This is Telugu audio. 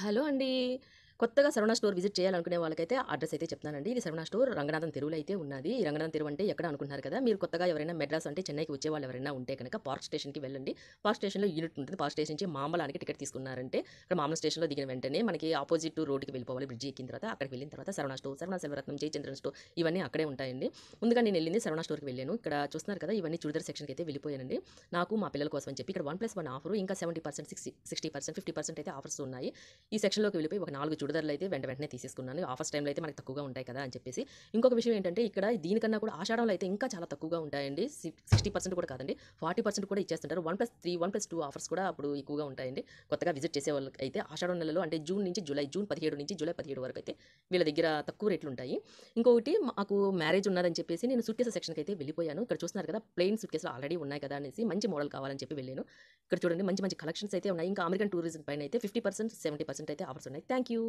హలో అండి. కొత్తగా శరవణ స్టోర్ విజిట్ చేయాలనుకునే వాళ్ళకైతే అడ్రెస్ అయితే చెప్తానండి. ఇది శరవణ స్టోర్ రంగనాథన్ తెరువులో అయితే ఉన్నది. ఈ రంగనాథన్ తెరువు అంటే ఎక్కడ అనుకుంటున్నారు కదా! మీరు కొత్తగా ఎవరైనా మెడ్రాస్ అంటే చెన్నైకి వచ్చేవాళ్ళు ఎవరైనా ఉంటే గనక పార్క్ స్టేషన్‌కి వెళ్ళండి. పార్క్ స్టేషన్‌లో యూనిట్ ఉంటుంది. పార్క్ స్టేషన్ నుంచి మాంబళానికి టికెట్ తీసుకున్నారంటే ఇక్కడ మామల స్టేషన్‌లో దిగిన వెంటనే మనకి ఆపోజిట్ రోడ్‌కి వెళ్ళిపోవాలి. బ్రిడ్జి ఎక్కిన తర్వాత అక్కడికి వెళ్ళిన తర్వాత శరవణ స్టోర్, శరవణ సెల్వరత్నం, జయచంద్రన్ స్టోర్ ఇవన్నీ అక్కడే ఉంటాయండి. ముందుగా నేను వెళ్ళింది శరవణ స్టోర్‌కి వెళ్ళాను. ఇక్కడ చూస్తున్నారు కదా! ఇవన్నీ చుడిదార్ సెక్షన్‌కి అయితే వెళ్ళిపోయానండి. నాకు మా పిల్లల కోసం అని చెప్పి ఇక్కడ 1+1 ఆఫరు ఇంకా 70%, 60%, 50% అయితే ఆఫర్స్ ఉన్నాయి. ఈ సెక్షన్‌లోకి వెళ్ళిపోయి ఒక 4 చుడిదార్లు అయితే వెంటనే తీసేసుకున్నాను. ఆఫర్స్ టైమ్‌లో అయితే మనకు తక్కువగా ఉంటాయి కదా అని చెప్పేసి. ఇంకొక విషయం ఏంటంటే ఇక్కడ దీనికన్నా కూడా ఆషాఢంలో అయితే ఇంకా చాలా తక్కువగా ఉంటాయండి. 60% కూడా కాదండి. 40% కూడా ఇచ్చేస్తుంటారు. 1+3, 1+2 ఆఫర్స్ కూడా అప్పుడు ఎక్కువగా ఉంటాయండి. కొత్తగా విజిట్ చేసే వాళ్ళకైతే ఆషాఢం నెలలో అంటే జూన్ నుంచి జూలై, జూన్ 17 నుంచి జూలై 17 వరకు అయితే వీళ్ళ దగ్గర తక్కువ రేట్లు ఉంటాయి. ఇంకొకటి మాకు మ్యారేజ్ ఉన్నదని చెప్పేసి నేను సూట్ కేస్ సెక్షన్‌కి అయితే వెళ్ళిపోయాను. ఇక్కడ చూస్తున్నారు కదా! ప్లెయిన్ సూట్ కేస్‌లు ఆల్రెడీ ఉన్నాయి కదా అనేసి మంచి మోడల్ కావాలని చెప్పి వెళ్ళాను. ఇక్కడ చూడండి మంచి మంచి కలెక్షన్స్ అయితే ఉన్నాయి. ఇంకా అమెరికన్ టూరిజం పైన అయితే 50%, 70% అయితే ఆఫర్స్ ఉన్నాయి. Thank you.